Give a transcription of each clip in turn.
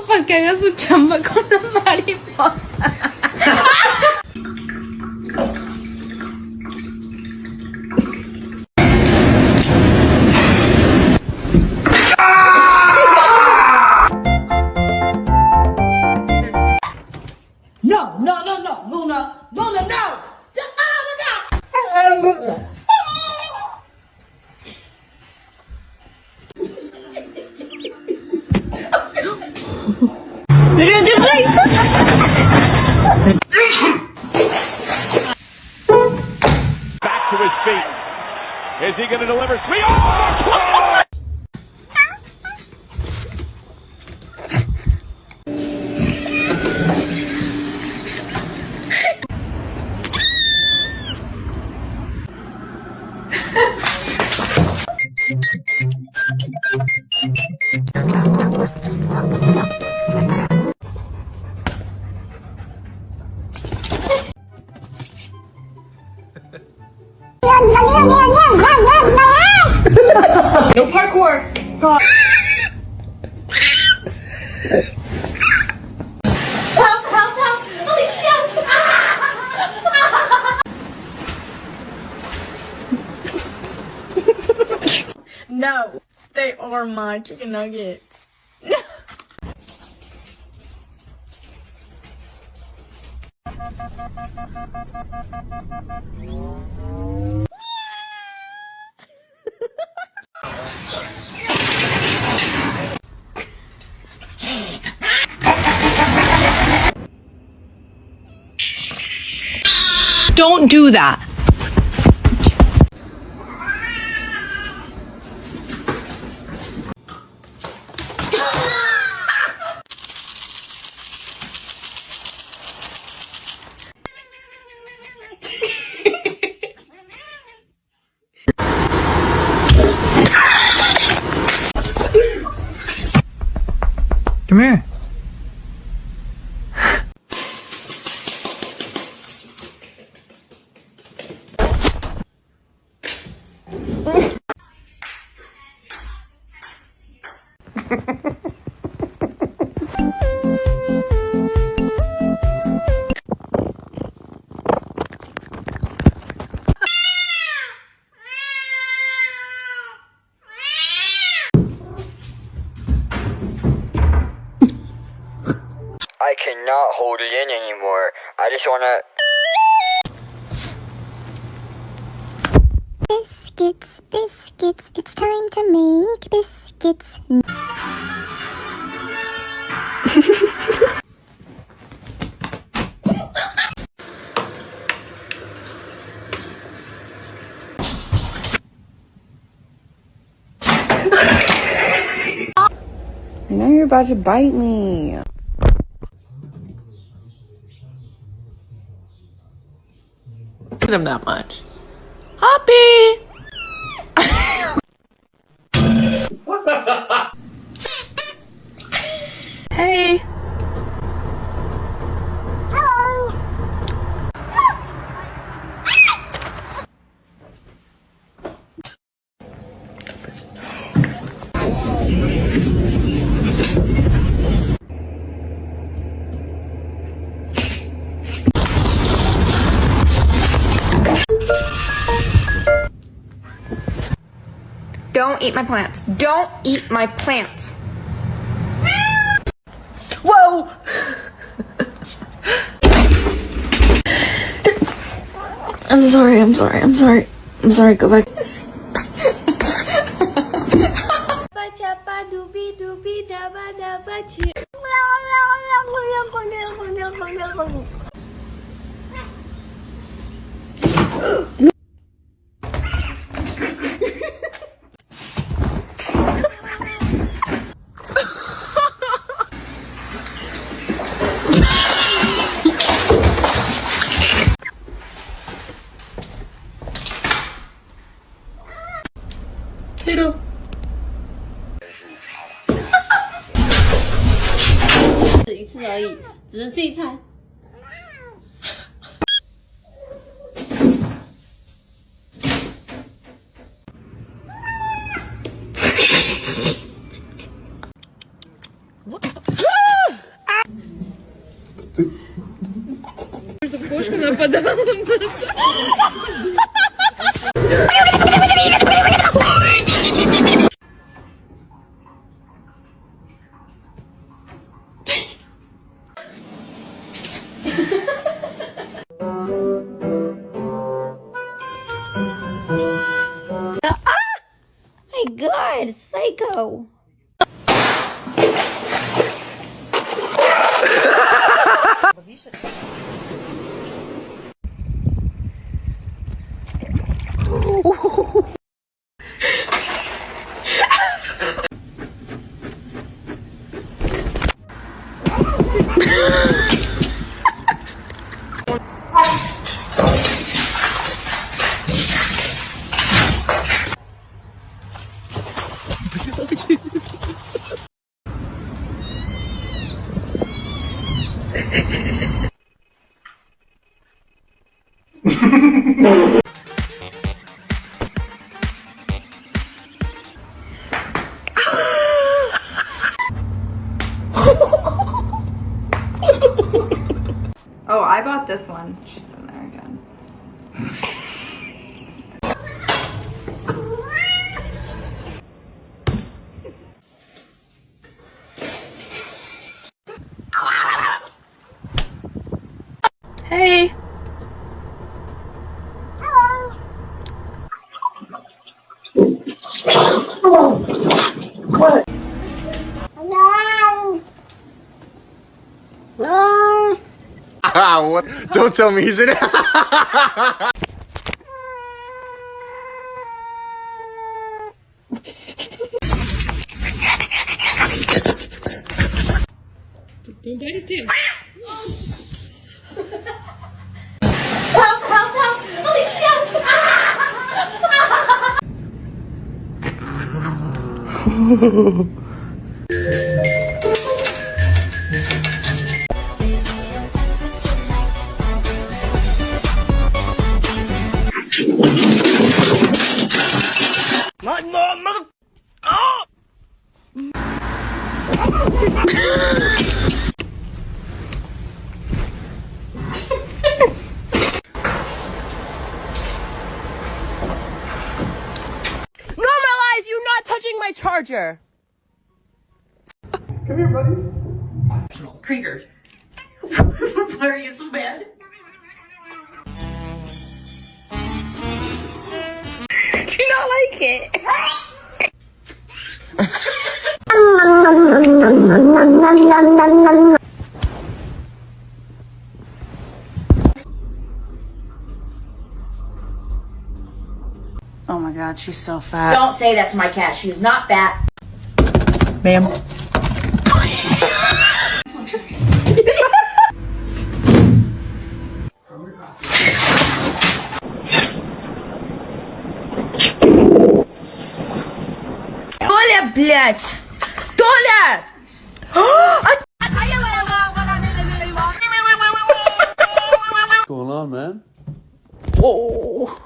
Porque haga su chamba con una mariposa. No, no, no, no, Luna, Luna, no! Oh my God! Back to his feet. Is he going to deliver? Sweet. Oh! No parkour. Sorry. Help, help, help. Alicia. No, they are my chicken nuggets. Don't do that. Come here. I cannot hold it in anymore. I just wanna... Biscuits, biscuits, it's time to make biscuits. I know you're about to bite me. Him that much. Hoppy! Hey. Don't eat my plants. Don't eat my plants. Whoa! I'm sorry, go back. Potato. 一次而已，只能吃一餐。god, psycho. Oh, I bought this one. She's in there again. Hey. Don't tell me he's in it. Don't bite his tail. Help, help, help! Alicia! Normalize you not touching my charger. Come here, buddy. Krieger. Why are you so bad? Do you not like it? Oh my god, she's so fat. Don't say that to my cat. She's not fat. Ma'am. Толя, блядь! Толя! What's going on, man? Oh.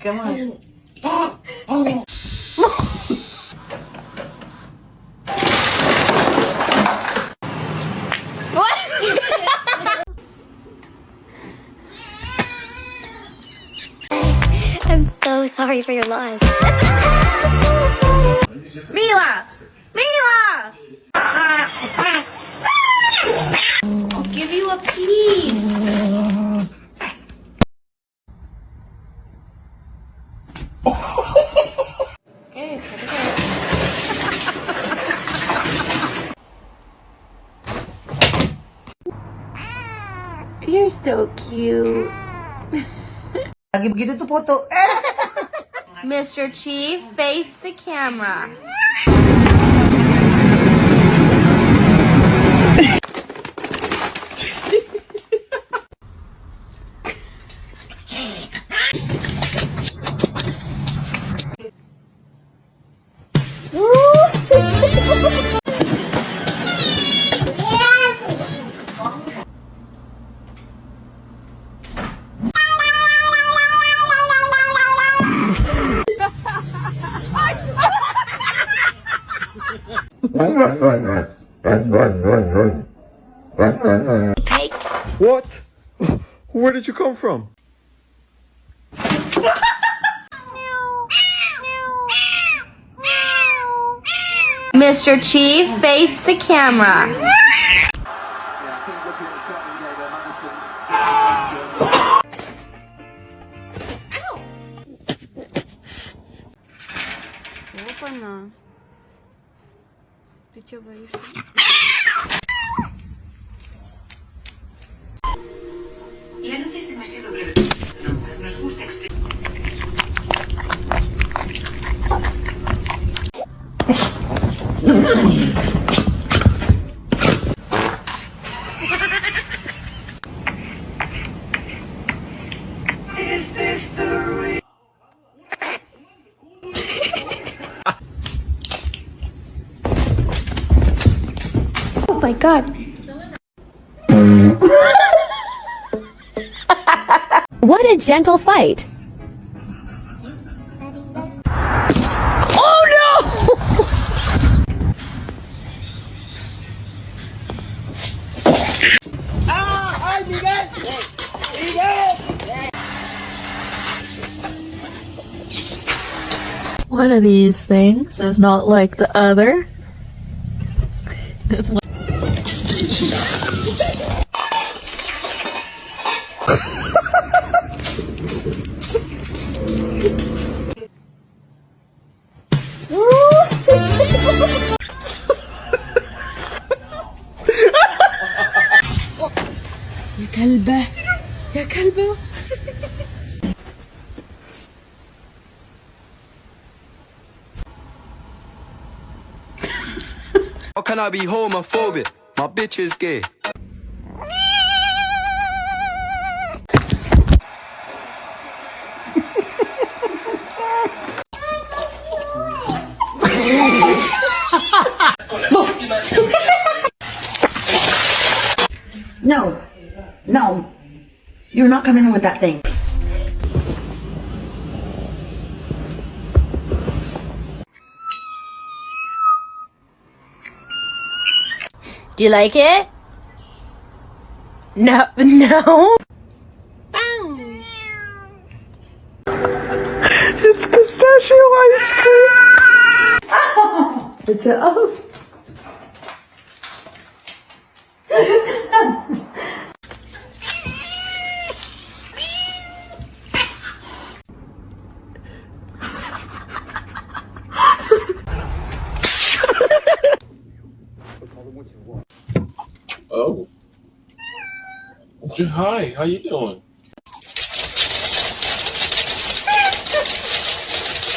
Come on. I'm so sorry for your loss. Mila! Mila! I'll give you a piece. You're so cute. Lagi begitu tuh foto. Mr. Chief, face the camera. What? Where did you come from? Mr. Chief, face the camera. Ты чё боишься? La nota es demasiado breve. Nos gusta explicar. Oh my god. What a gentle fight. One of these things is not like the other. يا كلبة يا كلبة. How can I be homophobic? My bitch is gay. No. No. You're not coming in with that thing. Do you like it? No, no. It's pistachio ice cream. It's a oh. Oh. Hi, how you doing?